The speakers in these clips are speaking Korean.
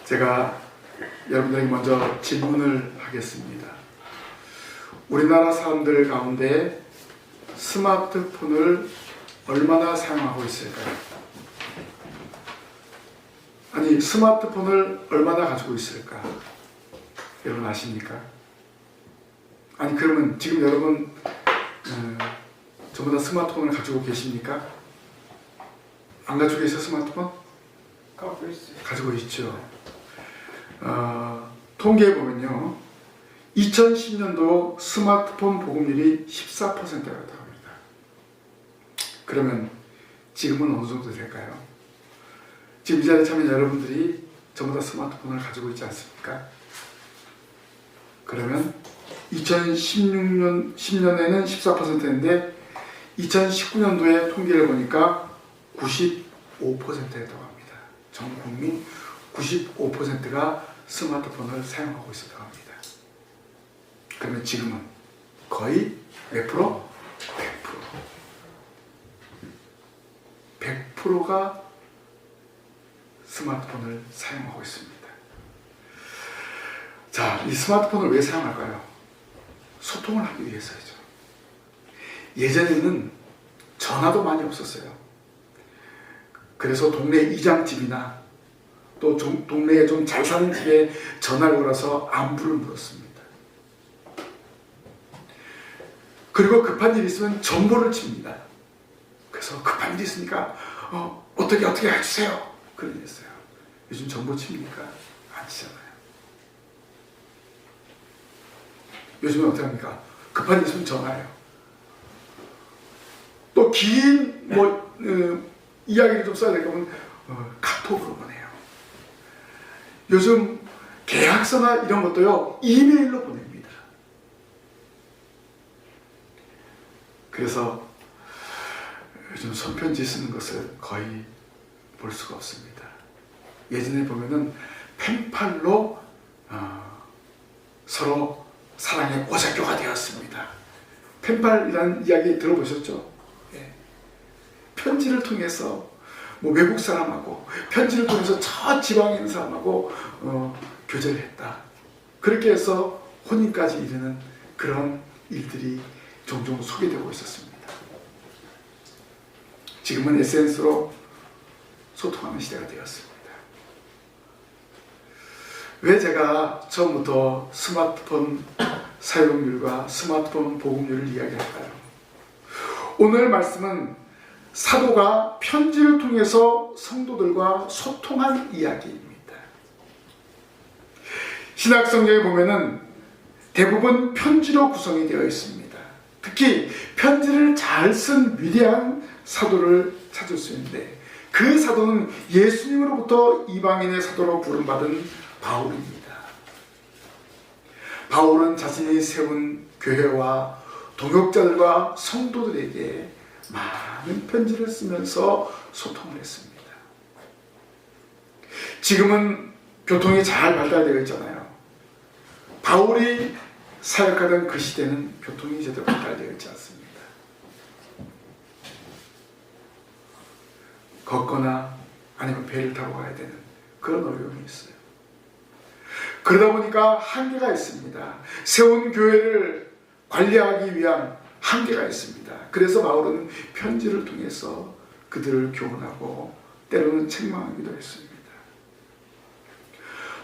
제가 여러분들에게 먼저 질문을 하겠습니다. 우리나라 사람들 가운데 스마트폰을 얼마나 사용하고 있을까요? 아니, 스마트폰을 얼마나 가지고 있을까? 여러분 아십니까? 아니, 그러면 지금 여러분 전부 다 스마트폰을 가지고 계십니까? 안 가지고 계세요, 스마트폰? 가지고 있죠. 통계에 보면요, 2010년도 스마트폰 보급률이 14%가 됩니다. 그러면 지금은 어느 정도 될까요? 지금 이 자리에 참여 여러분들이 전부 다 스마트폰을 가지고 있지 않습니까? 그러면 2010년에는 14%인데 2019년도에 통계를 보니까 95%에 달합니다. 전 국민 95%가 스마트폰을 사용하고 있었다고 합니다. 그러면 지금은 거의 몇 프로? 100%. 100%가 스마트폰을 사용하고 있습니다. 자, 이 스마트폰을 왜 사용할까요? 소통을 하기 위해서죠. 예전에는 전화도 많이 없었어요. 그래서 동네 이장집이나 또 동네에 좀 잘 사는 집에 전화를 걸어서 안부를 물었습니다. 그리고 급한 일이 있으면 전보를 칩니다. 그래서 급한 일이 있으니까 어떻게 해주세요. 그런 일 했어요. 요즘 전보 칩니까? 안 치잖아요. 요즘은 어떻게 합니까? 급한 일 있으면 전화해요. 또 긴 이야기를 좀 써야 될 거면 카톡으로 보내요. 요즘 계약서나 이런 것도요, 이메일로 보냅니다. 그래서 요즘 손편지 쓰는 것을 거의 볼 수가 없습니다. 예전에 보면은 펜팔로 서로 사랑의 오작교가 되었습니다. 펜팔이라는 이야기 들어보셨죠? 예. 편지를 통해서 외국 사람하고 편지를 통해서 저 지방에 있는 사람하고 교제를 했다. 그렇게 해서 혼인까지 이르는 그런 일들이 종종 소개되고 있었습니다. 지금은 SNS로 소통하는 시대가 되었습니다. 왜 제가 처음부터 스마트폰 사용률과 스마트폰 보급률을 이야기할까요? 오늘 말씀은 사도가 편지를 통해서 성도들과 소통한 이야기입니다. 신약성경에 보면은 대부분 편지로 구성이 되어 있습니다. 특히 편지를 잘 쓴 위대한 사도를 찾을 수 있는데, 그 사도는 예수님으로부터 이방인의 사도로 부름받은 바울입니다. 바울은 자신이 세운 교회와 동역자들과 성도들에게 많은 편지를 쓰면서 소통을 했습니다. 지금은 교통이 잘 발달되어 있잖아요. 바울이 사역하던 그 시대는 교통이 제대로 발달되어 있지 않습니다. 걷거나 아니면 배를 타고 가야 되는 그런 어려움이 있어요. 그러다 보니까 한계가 있습니다. 세운 교회를 관리하기 위한 한계가 있습니다. 그래서 바울은 편지를 통해서 그들을 교훈하고 때로는 책망하기도 했습니다.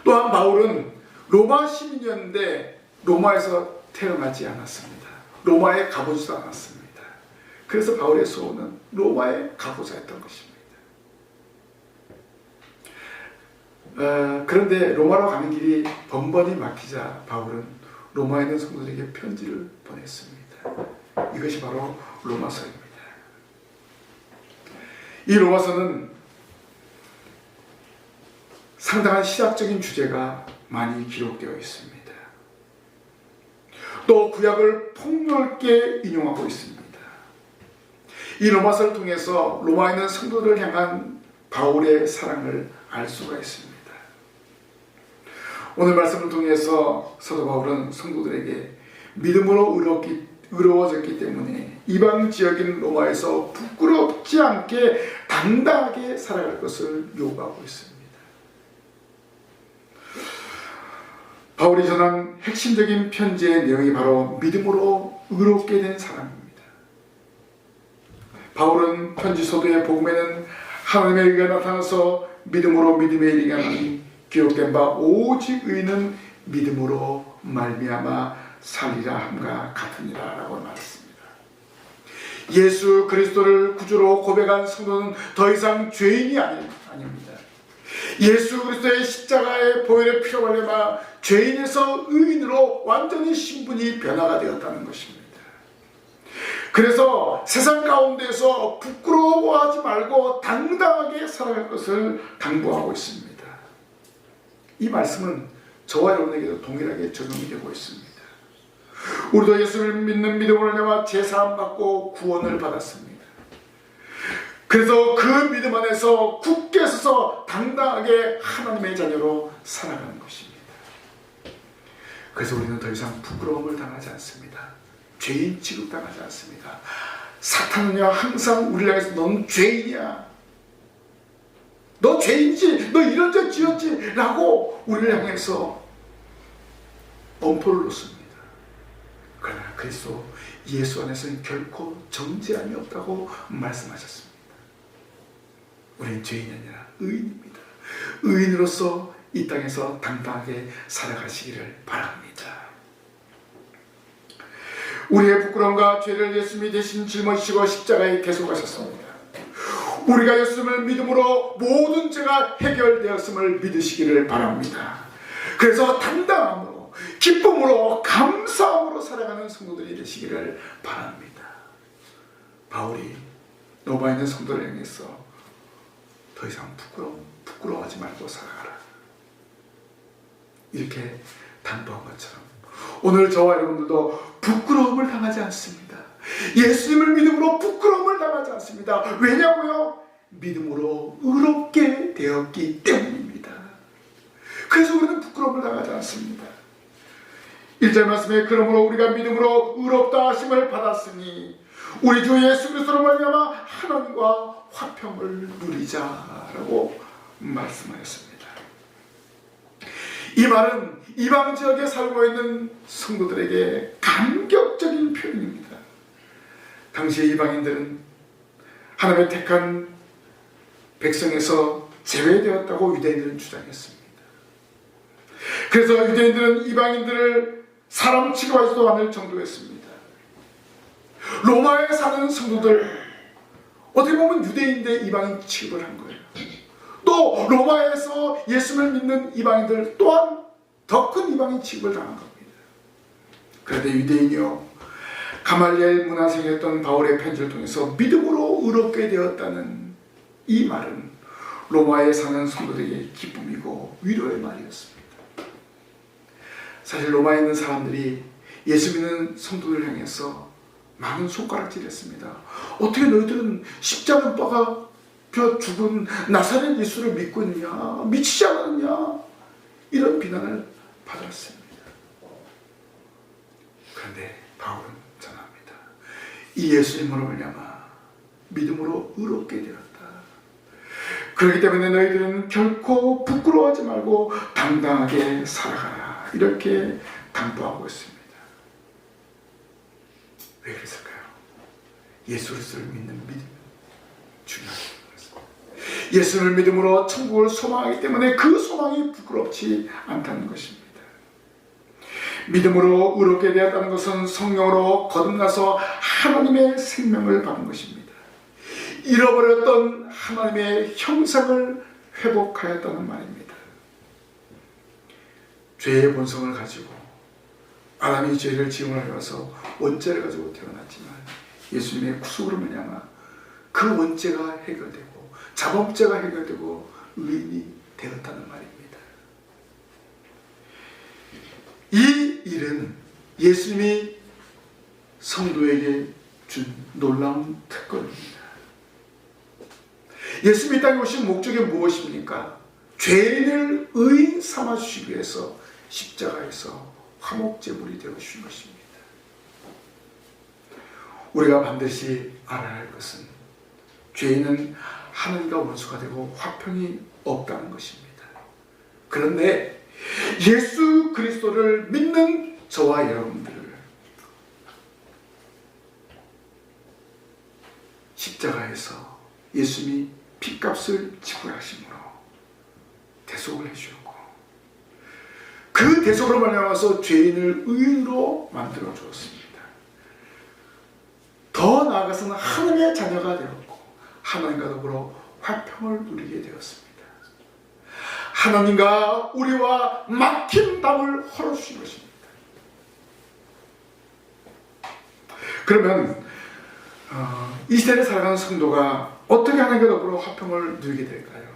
또한 바울은 로마 시민이었는데 로마에서 태어나지 않았습니다. 로마에 가보지도 않았습니다. 그래서 바울의 소원은 로마에 가보자 했던 것입니다. 그런데 로마로 가는 길이 번번이 막히자 바울은 로마에 있는 성도들에게 편지를 보냈습니다. 이것이 바로 로마서입니다. 이 로마서는 상당한 시학적인 주제가 많이 기록되어 있습니다. 또 구약을 폭넓게 인용하고 있습니다. 이 로마서를 통해서 로마에 있는 성도들을 향한 바울의 사랑을 알 수가 있습니다. 오늘 말씀을 통해서 사도 바울은 성도들에게 믿음으로 의로워졌기 때문에 이방 지역인 로마에서 부끄럽지 않게 당당하게 살아갈 것을 요구하고 있습니다. 바울이 전한 핵심적인 편지의 내용이 바로 믿음으로 의롭게 된 사람입니다. 바울은 편지 서두의 복음에는 하나님의 의가 나타나서 믿음으로 믿음에 이르게 하니 기록된 바 오직 의는 믿음으로 말미암아 살리라 함과 같으니라 라고 말했습니다. 예수 그리스도를 구주로 고백한 성도는 더 이상 죄인이 아닙니다. 예수 그리스도의 십자가의 보혈의 피로 말미암아 죄인에서 의인으로 완전히 신분이 변화가 되었다는 것입니다. 그래서 세상 가운데서 부끄러워하지 말고 당당하게 살아갈 것을 당부하고 있습니다. 이 말씀은 저와 여러분에게도 동일하게 적용이 되고 있습니다. 우리도 예수를 믿는 믿음으로 인해 제사함 받고 구원을 받았습니다. 그래서 그 믿음 안에서 굳게 서서 당당하게 하나님의 자녀로 살아가는 것입니다. 그래서 우리는 더 이상 부끄러움을 당하지 않습니다. 죄인 취급당하지 않습니다. 사탄은요 항상 우리를 향해서 넌 죄인이야, 너 죄인이지, 너 이런 죄 지었지 라고 우리를 향해서 엄포를 놓습니다. 그러나 그리스도 예수 안에서는 결코 정죄함이 없다고 말씀하셨습니다. 우리는 죄인이 아니라 의인입니다. 의인으로서 이 땅에서 당당하게 살아가시기를 바랍니다. 우리의 부끄러움과 죄를 예수님이 대신 짊어지시고 십자가에 계속하셨습니다. 우리가 예수님을 믿음으로 모든 죄가 해결되었음을 믿으시기를 바랍니다. 그래서 당당함으로, 기쁨으로, 감사함으로 살아가는 성도들이 되시기를 바랍니다. 바울이 로마에 있는 성도를 향해서 더 이상 부끄러워하지 말고 살아가라 이렇게 당부한 것처럼 오늘 저와 여러분들도 부끄러움을 당하지 않습니다. 예수님을 믿음으로 부끄러움을 당하지 않습니다. 왜냐고요? 믿음으로 의롭게 되었기 때문입니다. 그래서 우리는 부끄러움을 당하지 않습니다. 1절 말씀에 그러므로 우리가 믿음으로 의롭다 하심을 받았으니 우리 주 예수 그리스도로 말미암아 하나님과 화평을 누리자라고 말씀하였습니다. 이 말은 이방 지역에 살고 있는 성도들에게 감격적인 표현입니다. 당시의 이방인들은 하나님의 택한 백성에서 제외되었다고 유대인들은 주장했습니다. 그래서 유대인들은 이방인들을 사람 취급하지도 않을 정도였습니다. 로마에 사는 성도들, 어떻게 보면 유대인대 이방인 취급을 한 거예요. 또 로마에서 예수를 믿는 이방인들 또한 더 큰 이방인 취급을 당한 겁니다. 그런데 유대인이요, 가말리엘 문화생이었던 바울의 편지를 통해서 믿음으로 의롭게 되었다는 이 말은 로마에 사는 성도들에게 기쁨이고 위로의 말이었습니다. 사실 로마에 있는 사람들이 예수 믿는 성도들을 향해서 많은 손가락질을 했습니다. 어떻게 너희들은 십자가 못 박아 죽은 나사렛 예수를 믿고 있느냐, 미치지 않았느냐, 이런 비난을 받았습니다. 그런데 바울은 전합니다. 이 예수님으로 말미암아 믿음으로 의롭게 되었다. 그렇기 때문에 너희들은 결코 부끄러워하지 말고 당당하게 살아가라, 이렇게 당부하고 있습니다. 왜 그랬을까요? 예수 그리스도를 믿는 믿음이 중요한 것입니다. 예수를 믿음으로 천국을 소망하기 때문에 그 소망이 부끄럽지 않다는 것입니다. 믿음으로 의롭게 되었다는 것은 성령으로 거듭나서 하나님의 생명을 받은 것입니다. 잃어버렸던 하나님의 형상을 회복하였다는 말입니다. 죄의 본성을 가지고 아담이 죄를 지음하여서 원죄를 가지고 태어났지만 예수님의 구속으로 말미암아 그 원죄가 해결되고 자범죄가 해결되고 의인이 되었다는 말입니다. 이 일은 예수님이 성도에게 준 놀라운 특권입니다. 예수님이 땅에 오신 목적이 무엇입니까? 죄인을 의인 삼아주시기 위해서 십자가에서 화목제물이 되어주신 것입니다. 우리가 반드시 알아야 할 것은 죄인은 하나님과 원수가 되고 화평이 없다는 것입니다. 그런데 예수 그리스도를 믿는 저와 여러분들을 십자가에서 예수님이 핏값을 지불하심으로 대속을 해주었고, 그 대속으로 말미암아서 죄인을 의인으로 만들어 주었습니다. 더 나아가서는 하나님의 자녀가 되었고 하나님과 더불어 화평을 누리게 되었습니다. 하나님과 우리와 막힌 담을 헐어주신 것입니다. 그러면 이 시대를 살아가는 성도가 어떻게 하나님과 더불어 화평을 누리게 될까요?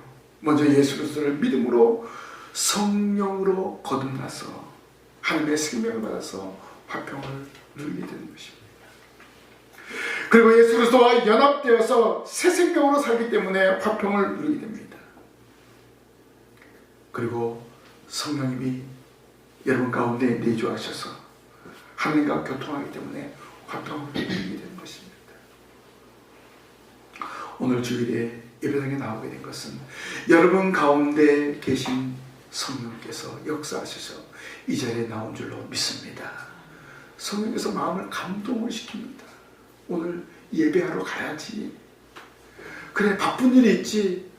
먼저 예수 그리스도를 믿음으로 성령으로 거듭나서 하나님의 생명을 받아서 화평을 누리게 되는 것입니다. 그리고 예수 그리스도와 연합되어서 새 생명으로 살기 때문에 화평을 누리게 됩니다. 그리고 성령님이 여러분 가운데 내주하셔서 하나님과 교통하기 때문에 화평을 누리게 되는 것입니다. 오늘 주일에 예배당에 나오게 된 것은 여러분 가운데 계신 성령께서 역사하셔서 이 자리에 나온 줄로 믿습니다. 성령께서 마음을 감동을 시킵니다. 오늘 예배하러 가야지. 그래, 바쁜 일이 있지.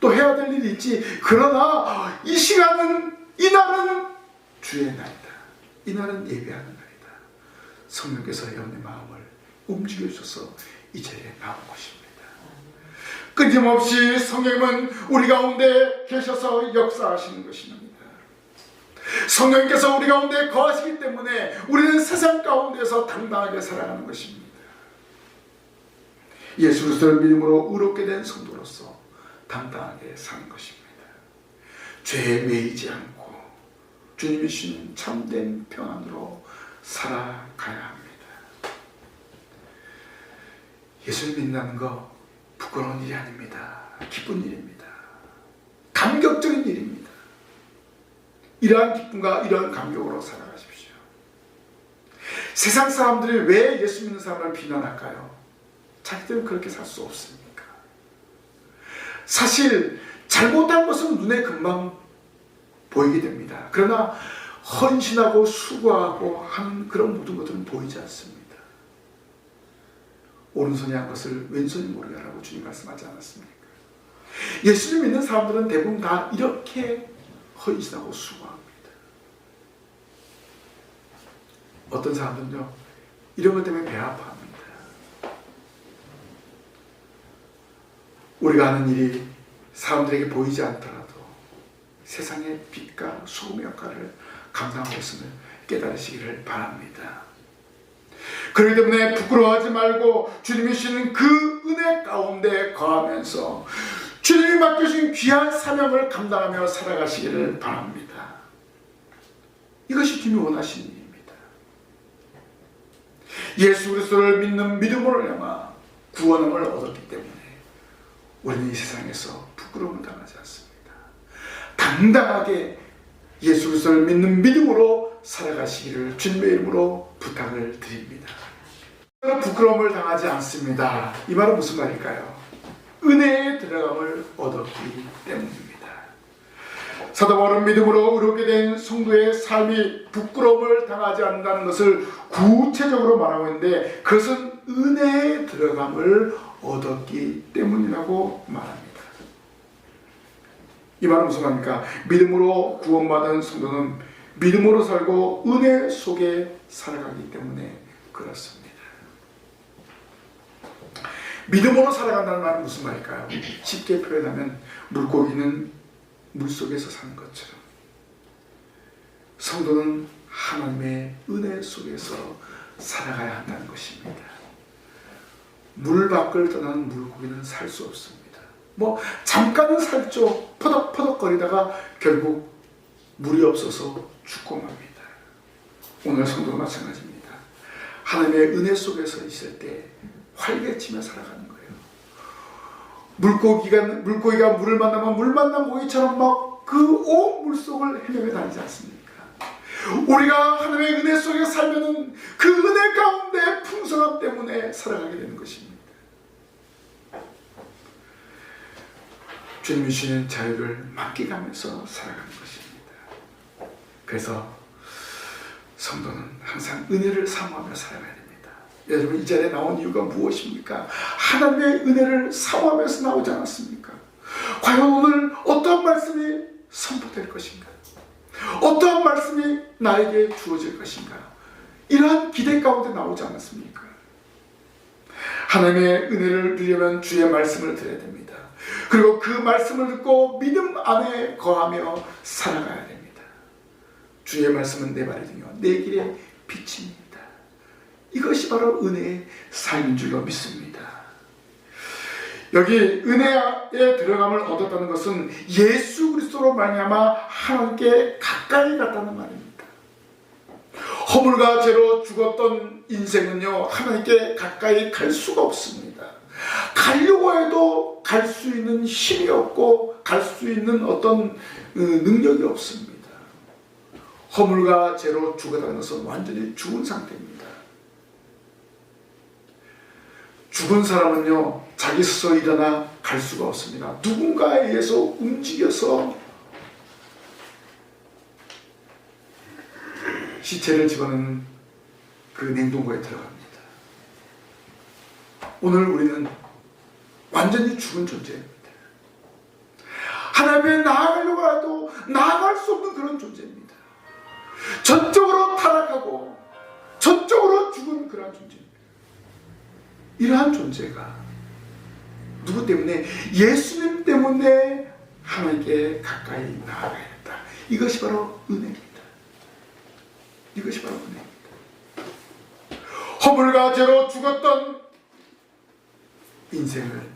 또 해야 될 일이 있지. 그러나 이 시간은, 이날은 주의 날이다. 이날은 예배하는 날이다. 성령께서 여러분의 마음을 움직여 주셔서 이 자리에 나온 것입니다. 끊임없이 성령님은 우리 가운데 계셔서 역사하시는 것입니다. 성령님께서 우리 가운데 거하시기 때문에 우리는 세상 가운데서 당당하게 살아가는 것입니다. 예수 그리스도를 믿음으로 의롭게 된 성도로서 당당하게 사는 것입니다. 죄에 매이지 않고 주님이 주시는 참된 평안으로 살아가야 합니다. 예수를 믿는다는 거 부끄러운 일이 아닙니다. 기쁜 일입니다. 감격적인 일입니다. 이러한 기쁨과 이러한 감격으로 살아가십시오. 세상 사람들이 왜 예수 믿는 사람을 비난할까요? 자기들은 그렇게 살 수 없으니까. 사실 잘못한 것은 눈에 금방 보이게 됩니다. 그러나 헌신하고 수고하고 하는 그런 모든 것들은 보이지 않습니다. 오른손이 한 것을 왼손이 모르게 하라고 주님 말씀하지 않았습니까? 예수를 믿는 사람들은 대부분 다 이렇게 헌신하고 수고합니다. 어떤 사람들은요, 이런 것 때문에 배 아파합니다. 우리가 하는 일이 사람들에게 보이지 않더라도 세상의 빛과 소금의 역할을 감당하고 있음을 깨달으시기를 바랍니다. 그렇기 때문에 부끄러워하지 말고 주님이 주시는 그 은혜 가운데 거하면서 주님이 맡겨주신 귀한 사명을 감당하며 살아가시기를 바랍니다. 이것이 주님이 원하시는 일입니다. 예수 그리스도를 믿는 믿음으로 인하여 구원함을 얻었기 때문에 우리는 이 세상에서 부끄러움을 당하지 않습니다. 당당하게 예수 그리스도를 믿는 믿음으로 살아가시기를 주님의 이름으로 부탁을 드립니다. 부끄러움을 당하지 않습니다. 이 말은 무슨 말일까요? 은혜에 들어감을 얻었기 때문입니다. 사도 바울은 믿음으로 의롭게 된 성도의 삶이 부끄러움을 당하지 않는다는 것을 구체적으로 말하고 있는데, 그것은 은혜에 들어감을 얻었기 때문이라고 말합니다. 이 말은 무슨 말입니까? 믿음으로 구원받은 성도는 믿음으로 살고 은혜 속에 살아가기 때문에 그렇습니다. 믿음으로 살아간다는 말은 무슨 말일까요? 쉽게 표현하면 물고기는 물속에서 사는 것처럼 성도는 하나님의 은혜 속에서 살아가야 한다는 것입니다. 물 밖을 떠나는 물고기는 살 수 없습니다. 잠깐은 살죠. 퍼덕퍼덕거리다가 결국 물이 없어서 죽고 맙니다. 오늘 성도가 마찬가지입니다. 하나님의 은혜 속에서 있을 때 활개치며 살아가는 거예요. 물고기가 물을 만나면 물 만난 고기처럼 막 그 온 물속을 헤매며 다니지 않습니까? 우리가 하나님의 은혜 속에 살면은 그 은혜 가운데 풍성함 때문에 살아가게 되는 것입니다. 주님이 주시는 자유를 만끽하면서 살아가는 것입니다. 그래서 성도는 항상 은혜를 사모하며 살아가야 됩니다. 여러분, 이 자리에 나온 이유가 무엇입니까? 하나님의 은혜를 사모하면서 나오지 않았습니까? 과연 오늘 어떠한 말씀이 선포될 것인가? 어떠한 말씀이 나에게 주어질 것인가? 이러한 기대 가운데 나오지 않았습니까? 하나님의 은혜를 누리려면 주의 말씀을 들어야 됩니다. 그리고 그 말씀을 듣고 믿음 안에 거하며 살아가야 됩니다. 주의 말씀은 내 발의 등이요 내 길의 빛입니다. 이것이 바로 은혜의 삶인 줄로 믿습니다. 여기 은혜에 들어감을 얻었다는 것은 예수 그리스도로 말미암아 하나님께 가까이 갔다는 말입니다. 허물과 죄로 죽었던 인생은요, 하나님께 가까이 갈 수가 없습니다. 가려고 해도 갈 수 있는 힘이 없고 갈 수 있는 어떤 능력이 없습니다. 허물과 죄로 죽었다는 것은 완전히 죽은 상태입니다. 죽은 사람은요, 자기 스스로 일어나 갈 수가 없습니다. 누군가에 의해서 움직여서 시체를 집어넣는 그 냉동고에 들어갑니다. 오늘 우리는 완전히 죽은 존재입니다. 하나님께 나아가려고 해도 나아갈 수 없는 그런 존재입니다. 전적으로 타락하고 전적으로 죽은 그런 존재입니다. 이러한 존재가 누구 때문에? 예수님 때문에 하나님께 가까이 나아가야 된다. 이것이 바로 은혜입니다. 이것이 바로 은혜입니다. 허물과 죄로 죽었던 인생을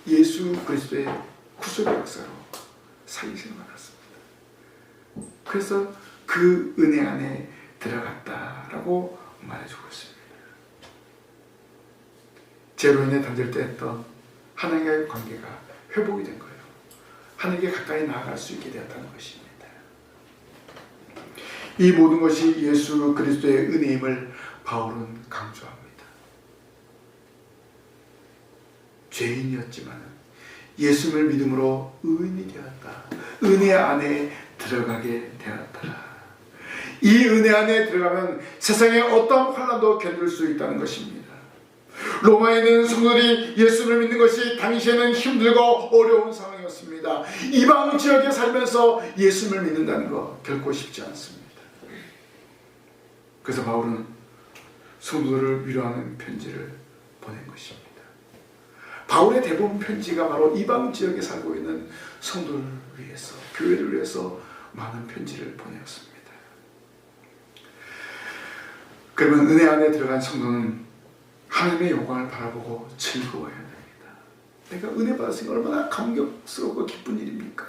예수 그리스도의 구속의 역사로 살리시는 것 같습니다. 그래서 그 은혜 안에 들어갔다라고 말해주고 있습니다. 죄로 인해 단절됐던 하나님과의 관계가 회복이 된 거예요. 하나님께 가까이 나아갈 수 있게 되었다는 것입니다. 이 모든 것이 예수 그리스도의 은혜임을 바울은 강조합니다. 죄인이었지만 예수님을 믿음으로 의인이 되었다. 은혜 안에 들어가게 되었다. 이 은혜 안에 들어가면 세상의 어떠한 환난도 견딜 수 있다는 것입니다. 로마에 있는 성도들이 예수를 믿는 것이 당시에는 힘들고 어려운 상황이었습니다. 이방 지역에 살면서 예수를 믿는다는 거 결코 쉽지 않습니다. 그래서 바울은 성도들을 위로하는 편지를 보낸 것입니다. 바울의 대부분 편지가 바로 이방 지역에 살고 있는 성도를 위해서, 교회를 위해서 많은 편지를 보내었습니다. 그러면 은혜 안에 들어간 성도는 하나님의 영광을 바라보고 즐거워해야 됩니다. 내가 은혜 받았으니 얼마나 감격스럽고 기쁜 일입니까?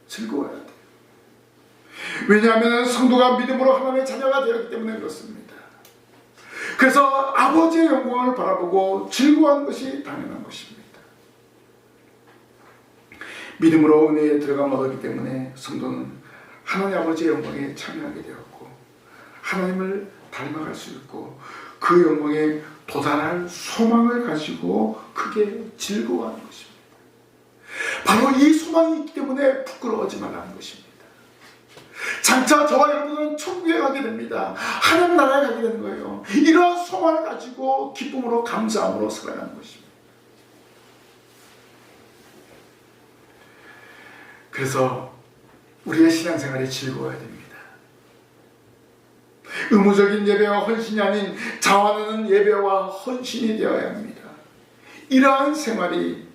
즐거워해야 돼요. 왜냐하면 성도가 믿음으로 하나님의 자녀가 되었기 때문에 그렇습니다. 그래서 아버지의 영광을 바라보고 즐거워하는 것이 당연한 것입니다. 믿음으로 은혜에 들어감 얻었기 때문에 성도는 하나님 아버지의 영광에 참여하게 되었고 하나님을 닮아갈 수 있고 그 영광에 도달할 소망을 가지고 크게 즐거워하는 것입니다. 바로 이 소망이 있기 때문에 부끄러워하지 말라는 것입니다. 장차 저와 여러분은 천국에 가게 됩니다. 하나님 나라에 가게 되는 거예요. 이러한 소망을 가지고 기쁨으로 감사함으로 살아가는 것입니다. 그래서 우리의 신앙생활이 즐거워야 됩니다. 의무적인 예배와 헌신이 아닌 자원하는 예배와 헌신이 되어야 합니다. 이러한 생활이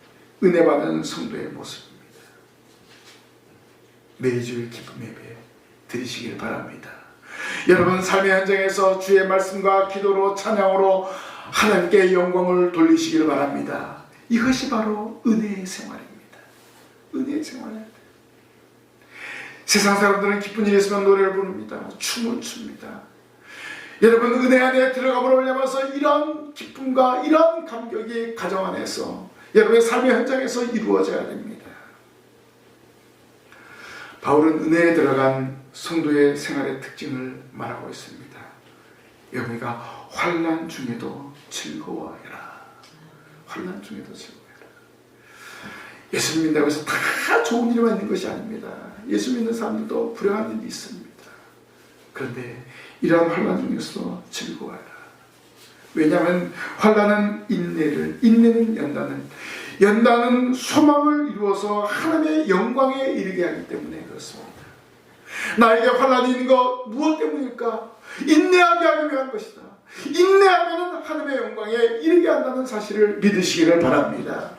은혜 받은 성도의 모습입니다. 매주 기쁨 예배 드리시길 바랍니다. 여러분 삶의 현장에서 주의 말씀과 기도로 찬양으로 하나님께 영광을 돌리시길 바랍니다. 이것이 바로 은혜의 생활입니다. 은혜의 생활이에요. 세상 사람들은 기쁜 일이 있으면 노래를 부릅니다. 춤을 춥니다. 여러분 은혜 안에 들어감으로 말미암아서 이런 기쁨과 이런 감격이 가정 안에서 여러분의 삶의 현장에서 이루어져야 됩니다. 바울은 은혜에 들어간 성도의 생활의 특징을 말하고 있습니다. 여러분이가 환난 중에도 즐거워해라. 환난 중에도 즐거워해라. 예수 믿는다고 해서 다 좋은 일만 있는 것이 아닙니다. 예수 믿는 사람들도 불행한 일이 있습니다. 그런데 이러한 환난 중에서 즐거워하라. 왜냐하면 환난은 인내를, 인내는 연단은 소망을 이루어서 하나님의 영광에 이르게 하기 때문에 그렇습니다. 나에게 환난이 있는 것 무엇 때문일까? 인내하게 하기 위한 것이다. 인내하면 하나님의 영광에 이르게 한다는 사실을 믿으시기를 바랍니다.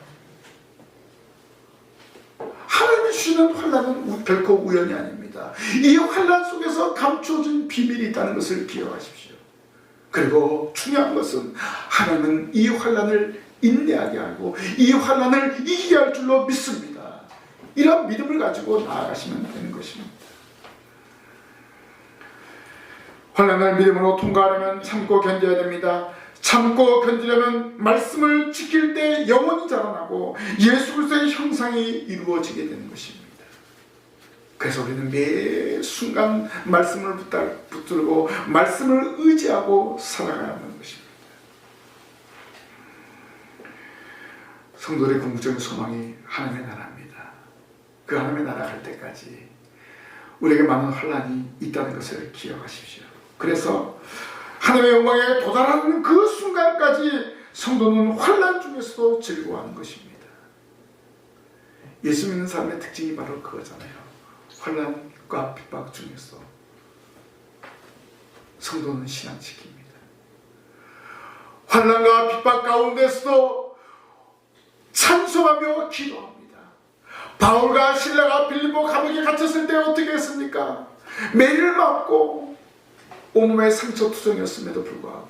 하나님이 주시는 환난은 결코 우연이 아닙니다. 이 환난 속에서 감추어진 비밀이 있다는 것을 기억하십시오. 그리고 중요한 것은 하나님은 이 환난을 인내하게 하고 이 환난을 이기게 할 줄로 믿습니다. 이런 믿음을 가지고 나아가시면 되는 것입니다. 환난을 믿음으로 통과하려면 참고 견뎌야 됩니다. 참고 견디려면 말씀을 지킬 때 영혼이 자라나고 예수 그리스도의 형상이 이루어지게 되는 것입니다. 그래서 우리는 매 순간 말씀을 붙들고 말씀을 의지하고 살아가야 하는 것입니다. 성도들의 궁극적인 소망이 하나님의 나라입니다. 그 하나님의 나라 갈 때까지 우리에게 많은 환난이 있다는 것을 기억하십시오. 그래서 하나님의 영광에 도달하는 그 순간까지 성도는 환난 중에서도 즐거워하는 것입니다. 예수 믿는 사람의 특징이 바로 그거잖아요. 환난과 핍박 중에서 성도는 신앙 지킵니다. 환난과 핍박 가운데서도 찬송하며 기도합니다. 바울과 실라가 빌립보 감옥에 갇혔을 때 어떻게 했습니까? 매를 맞고 온몸에 상처 투성이었음에도 불구하고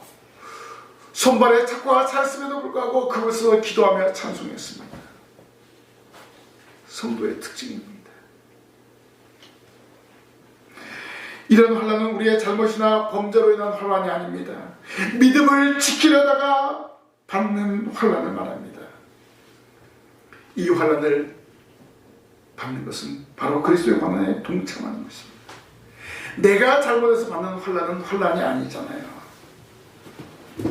손발에 착과가 차였음에도 불구하고 그것으로 기도하며 찬송했습니다. 성도의 특징입니다. 이런 환난은 우리의 잘못이나 범죄로 인한 환난이 아닙니다. 믿음을 지키려다가 받는 환난을 말합니다. 이 환난을 받는 것은 바로 그리스도의 환난에 동참하는 것입니다. 내가 잘못해서 받는 환난은 환난이 아니잖아요.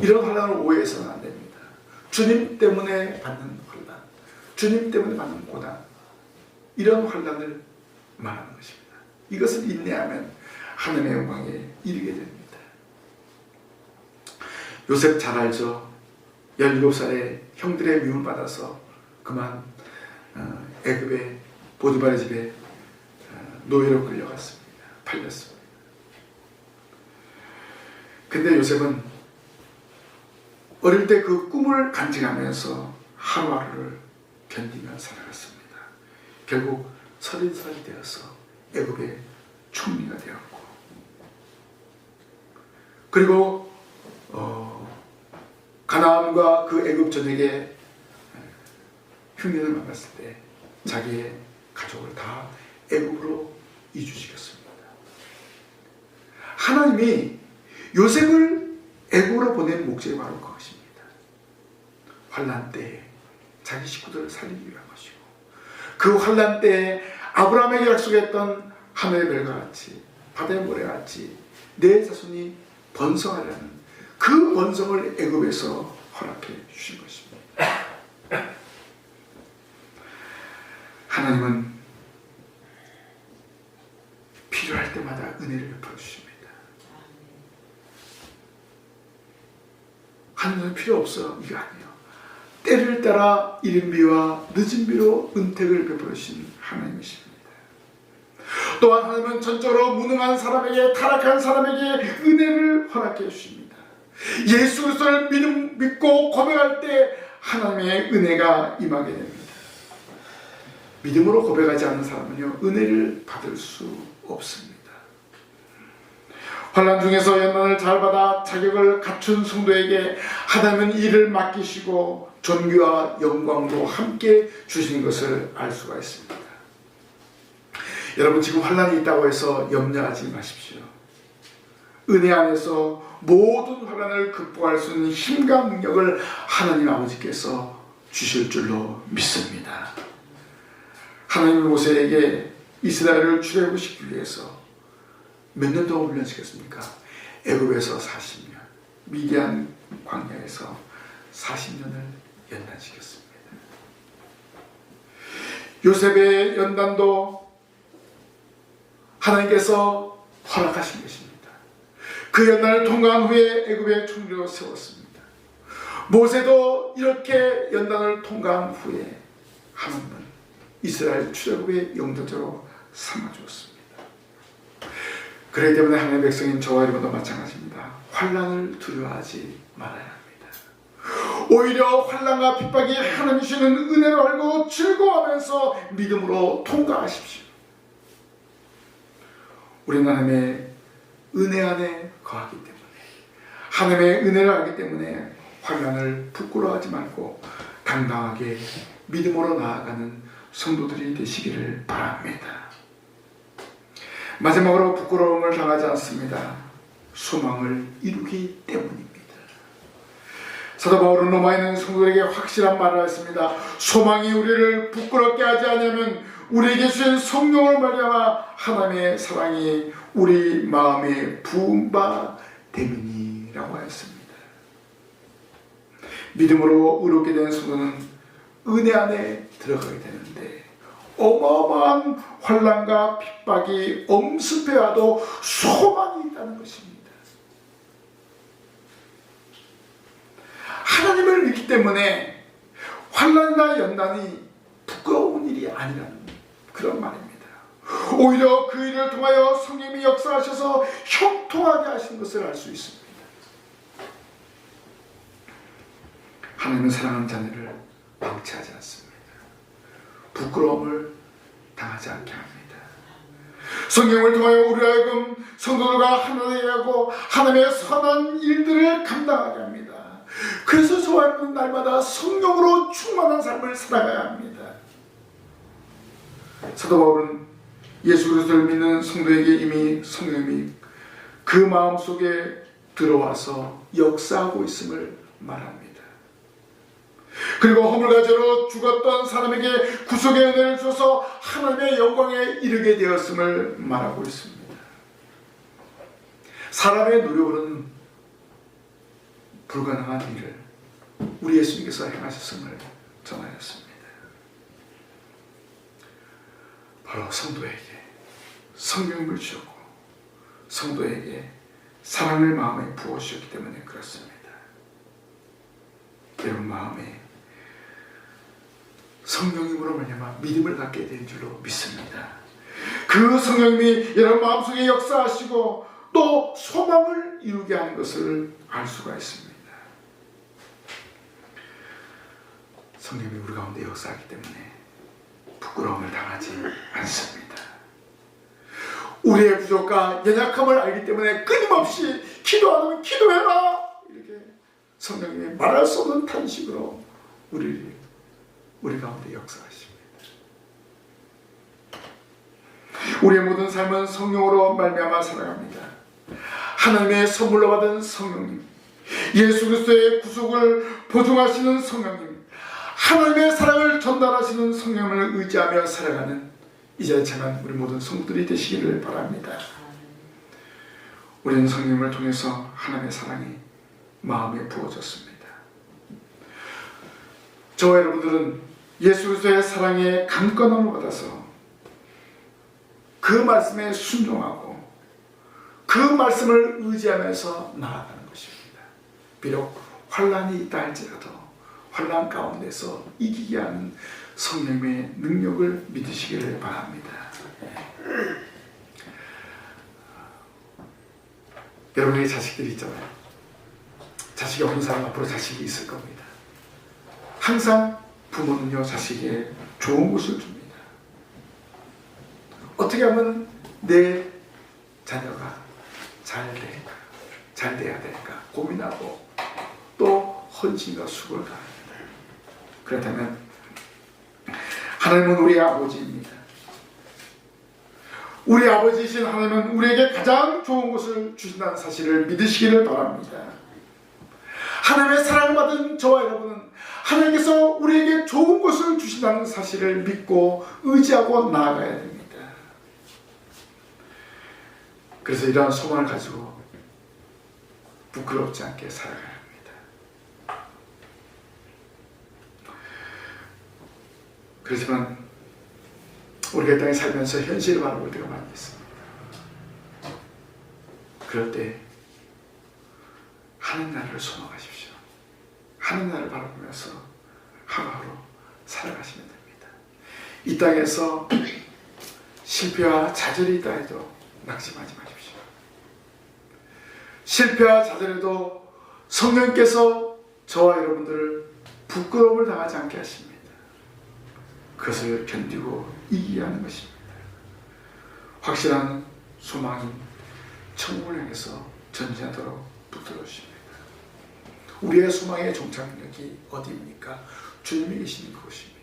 이런 환난을 오해해서는 안 됩니다. 주님 때문에 받는 환난, 주님 때문에 받는 고난, 이런 환난을 말하는 것입니다. 이것을 인내하면 하나님의 영광에 이르게 됩니다. 요셉 잘 알죠? 17살에 형들의 미움을 받아서 그만 애굽의 보디발의 집에 노예로 끌려갔습니다. 팔렸습니다. 근데 요셉은 어릴 때 그 꿈을 간직하면서 하루하루를 견디며 살아갔습니다. 결국 30살이 되어서 애굽의 총리가 되었고, 그리고 가나안과 그 애굽 전역에 흉년을 만났을 때 자기의 가족을 다 애굽으로 이주시켰습니다. 하나님이 요셉을 애굽으로 보낸 목적이 바로 그것입니다. 환난 때에 자기 식구들을 살리기 위한 것이고, 그 환난 때에 아브라함에게 약속했던 하늘의 별과 같이 바다의 모래같이 내 자손이 번성하려는 그 번성을 애굽에서 허락해 주신 것입니다. 하나님은 필요할 때마다 은혜를 베풀어 주십니다. 하나님은 필요 없어, 이거 아니에요. 때를 따라 이른 비와 늦은 비로 은택을 베풀어 주신 하나님이십니다. 또한 하나님은 전적으로 무능한 사람에게, 타락한 사람에게 은혜를 허락해 주십니다. 예수 그리스도를 믿고 고백할 때 하나님의 은혜가 임하게 됩니다. 믿음으로 고백하지 않는 사람은요, 은혜를 받을 수 없습니다. 환난 중에서 연단을 잘 받아 자격을 갖춘 성도에게 하나님은 일을 맡기시고 존귀와 영광도 함께 주시는 것을 알 수가 있습니다. 여러분, 지금 환난이 있다고 해서 염려하지 마십시오. 은혜 안에서 모든 환난을 극복할 수 있는 힘과 능력을 하나님 아버지께서 주실 줄로 믿습니다. 하나님은 모세에게 이스라엘을 출애굽시키기 위해서 몇 년 동안 훈련시켰습니까? 애굽에서 40년, 미디안 광야에서 40년을 연단시켰습니다. 요셉의 연단도 하나님께서 허락하신 것입니다. 그 연단을 통과한 후에 애굽의 총리로 세웠습니다. 모세도 이렇게 연단을 통과한 후에 하나님은 이스라엘 출애굽의 영도자로 삼아주었습니다. 그렇기 때문에 하나님의 백성인 저와 여러분도 마찬가지입니다. 환난을 두려워하지 말아야 합니다. 오히려 환난과 핍박이 하나님이 주시는 은혜로 알고 즐거워하면서 믿음으로 통과하십시오. 우리는 하나님의 은혜 안에 거하기 때문에, 하나님의 은혜를 알기 때문에 환난을 부끄러워하지 말고 당당하게 믿음으로 나아가는 성도들이 되시기를 바랍니다. 마지막으로 부끄러움을 당하지 않습니다. 소망을 이루기 때문입니다. 사도 바울은 로마에 있는 성도들에게 확실한 말을 했습니다. 소망이 우리를 부끄럽게 하지 않으면 우리에게 주신 성령을 말미암아 하나님의 사랑이 우리 마음에 부은 바 됨이니라고 하였습니다. 믿음으로 의롭게 된 성도는 은혜 안에 들어가게 되는데 어마어마한 환난과 핍박이 엄습해와도 소망이 있다는 것입니다. 하나님을 믿기 때문에 환난이나 연난이 부끄러운 일이 아니라는 그런 말입니다. 오히려 그 일을 통하여 성령님이 역사하셔서 형통하게 하시는 것을 알 수 있습니다. 하나님은 사랑하는 자녀를 방치하지 않습니다. 부끄러움을 당하지 않게 합니다. 성경을 통하여 우리 하여금 성도들과 하나님을 하고 하나님의 선한 일들을 감당하게 합니다. 그래서 저와 여러분 날마다 성령으로 충만한 삶을 살아가야 합니다. 사도 바울은 예수 그리스도를 믿는 성도에게 이미 성령이 그 마음속에 들어와서 역사하고 있음을 말합니다. 그리고 허물과제로 죽었던 사람에게 구속의 은혜를 줘서 하나님의 영광에 이르게 되었음을 말하고 있습니다. 사람의 노력으로는 불가능한 일을 우리 예수님께서 행하셨음을 전하였습니다. 바로 성도에게 성령을 주셨고 성도에게 사랑을 마음에 부어주셨기 때문에 그렇습니다. 여러분 마음에 성령님으로 말미암아 믿음을 갖게 된 줄로 믿습니다. 그 성령님이 여러분 마음속에 역사하시고 또 소망을 이루게 하는 것을 알 수가 있습니다. 성령님이 우리 가운데 역사하기 때문에 부끄러움을 당하지 않습니다. 우리의 부족과 연약함을 알기 때문에 끊임없이 기도하면 기도해라 이렇게 성령님이 말할 수 없는 탄식으로 우리 가운데 역사하십니다. 우리의 모든 삶은 성령으로 말미암아 살아갑니다. 하나님의 선물로 받은 성령님, 예수 그리스도의 구속을 보증하시는 성령님, 하나님의 사랑을 전달하시는 성령을 의지하며 살아가는 이제 참한 우리 모든 성도들이 되시기를 바랍니다. 우리는 성령을 통해서 하나님의 사랑이 마음에 부어졌습니다. 저와 여러분들은 예수 그리스도의 사랑에 강건함을 받아서 그 말씀에 순종하고 그 말씀을 의지하면서 나아가는 것입니다. 비록 환난이 있다 할지라도 환난 가운데서 이기게 하는 성령의 능력을 믿으시기를 바랍니다. 여러분의 자식들이 있잖아요. 자식이 없는 사람 앞으로 자식이 있을 겁니다. 항상 부모는요 자식에게 좋은 것을 줍니다. 어떻게 하면 내 자녀가 잘 돼야 될까 고민하고 또 헌신과 수고를 다합니다. 그렇다면 하나님은 우리 아버지입니다. 우리 아버지이신 하나님은 우리에게 가장 좋은 것을 주신다는 사실을 믿으시기를 바랍니다. 하나님의 사랑을 받은 저와 여러분은 하나님께서 우리에게 좋은 것을 주신다는 사실을 믿고 의지하고 나아가야 됩니다. 그래서 이러한 소망을 가지고 부끄럽지 않게 살아가야 합니다. 그렇지만 우리가 이 땅에 살면서 현실을 바라볼 때가 많이 있습니다. 그럴 때 하늘나라를 소망하십시오. 하늘나라를 바라보면서 하루하루 살아가시면 됩니다. 이 땅에서 실패와 좌절이 있다 해도 낙심하지 마십시오. 실패와 좌절에도 성령께서 저와 여러분들을 부끄러움을 당하지 않게 하십니다. 그것을 견디고 이기게 하는 것입니다. 확실한 소망인 천국을 향해서 전진하도록 붙들어주십니다. 우리의 소망의 종착역이 어디입니까? 주님이 계시는 그곳입니다.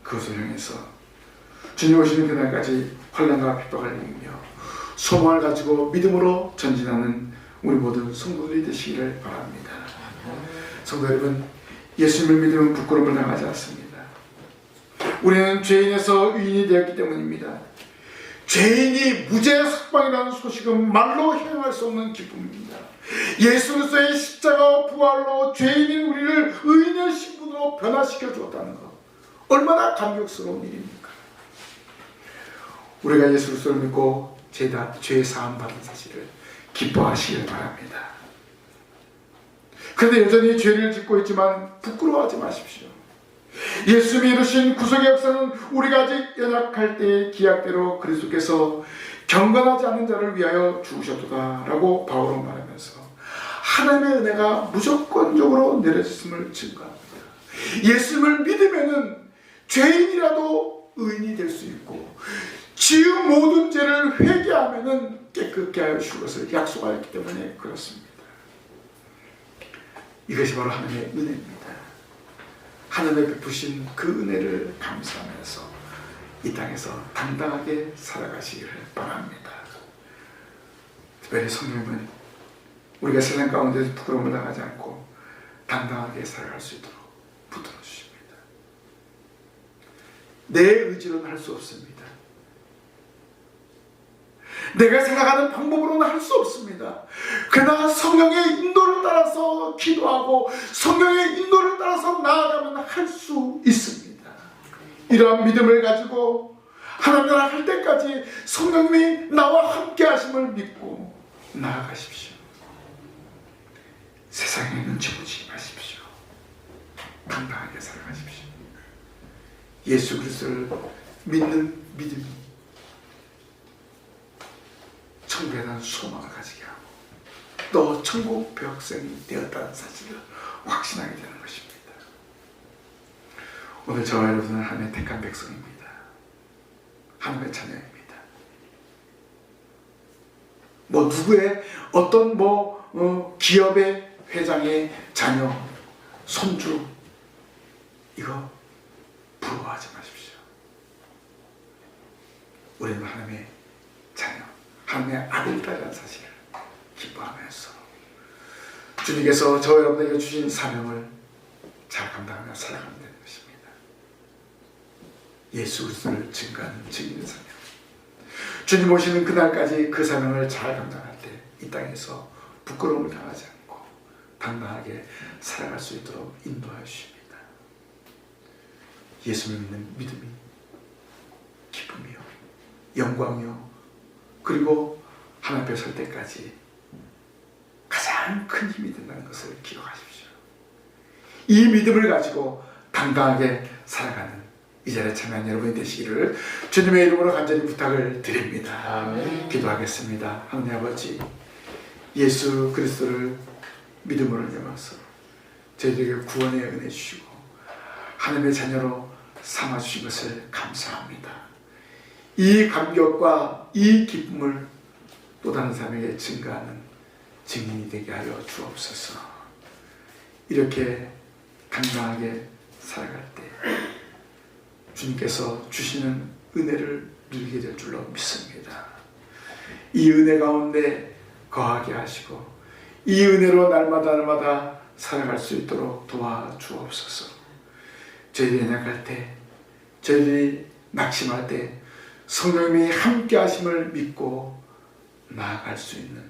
그것을 향해서 주님 오시는 그날까지 환난과 핍박을 이기며 소망을 가지고 믿음으로 전진하는 우리 모든 성도들이 되시기를 바랍니다. 성도 여러분, 예수님을 믿으면 부끄러움을 당하지 않습니다. 우리는 죄인에서 의인이 되었기 때문입니다. 죄인이 무죄 석방이라는 소식은 말로 행할 수 없는 기쁨입니다. 예수 그리스도의 십자가와 부활로 죄인인 우리를 의인의 신분으로 변화시켜 주었다는 것, 얼마나 감격스러운 일입니까? 우리가 예수 그리스도를 믿고 죄 사함 받은 사실을 기뻐하시길 바랍니다. 그런데 여전히 죄를 짓고 있지만 부끄러워하지 마십시오. 예수님이 이루신 구속의 역사는 우리가 아직 연약할 때의 기약대로 그리스도께서 경건하지 않은 자를 위하여 죽으셨도다 라고 바울은 말하면서 하나님의 은혜가 무조건적으로 내려졌음을 증거합니다. 예수님을 믿으면은 죄인이라도 의인이 될 수 있고 지은 모든 죄를 회개하면은 깨끗게 하여 주실 것을 약속하였기 때문에 그렇습니다. 이것이 바로 하나님의 은혜입니다. 하나님의 베푸신 그 은혜를 감사하면서 이 땅에서 당당하게 살아가시기를 바랍니다. 특별히 성령님은 우리가 세상 가운데서 부끄러움을 당하지 않고 당당하게 살아갈 수 있도록 붙들어 주십니다. 내 의지로는 할 수 없습니다. 내가 생각하는 방법으로는 할 수 없습니다. 그러나 성령의 인도를 따라서 기도하고 성령의 인도를 따라서 나아가면 할 수 있습니다. 이러한 믿음을 가지고 하나님 나라 할 때까지 성령님이 나와 함께 하심을 믿고 나아가십시오. 세상에 눈치 보지 마십시오. 당당하게 살아가십시오. 예수 그리스도를 믿는 믿음이 천국에 대한 소망을 가지게 하고 또 천국 백성이 되었다는 사실을 확신하게 되는 것입니다. 오늘 저와 여러분은 하나님의 택한 백성입니다. 하나님의 자녀입니다. 누구의 어떤 기업의 회장의 자녀, 손주, 이거 부러워하지 마십시오. 우리는 하나님의 자녀, 하나님의 아들이라는 사실을 기뻐하면서 주님께서 저와 여러분에게 주신 사명을 잘 감당하며 살아가면 되는 것입니다. 예수 그리스도를 증거하는 증인의 사명. 주님 오시는 그날까지 그 사명을 잘 감당할 때 이 땅에서 부끄러움을 당하지 않고 당당하게 살아갈 수 있도록 인도하여 주십니다. 예수를 믿는 믿음이 기쁨이요 영광이요 그리고 하나님 앞에 설 때까지 가장 큰 힘이 된다는 것을 기억하십시오. 이 믿음을 가지고 당당하게 살아가는 이 자리에 참여한 여러분이 되시기를 주님의 이름으로 간절히 부탁을 드립니다. 아멘. 기도하겠습니다. 하나님 아버지, 예수 그리스도를 믿음으로 인하여서 저희들에게 구원의 은혜 주시고 하나님의 자녀로 삼아주신 것을 감사합니다. 이 감격과 이 기쁨을 또 다른 사람에게 증가하는 증인이 되게 하여 주옵소서. 이렇게 당당하게 살아갈 때 주님께서 주시는 은혜를 누리게 될 줄로 믿습니다. 이 은혜 가운데 거하게 하시고 이 은혜로 날마다 살아갈 수 있도록 도와주옵소서. 저희들이 연약할 때, 저희들이 낙심할 때 성령님이 함께 하심을 믿고 나아갈 수 있는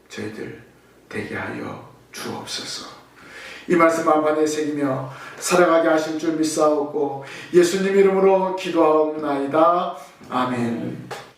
저희들 되게 하여 주옵소서. 이 말씀 안반에 새기며 살아가게 하실 줄 믿사옵고 예수님 이름으로 기도하옵나이다. 아멘.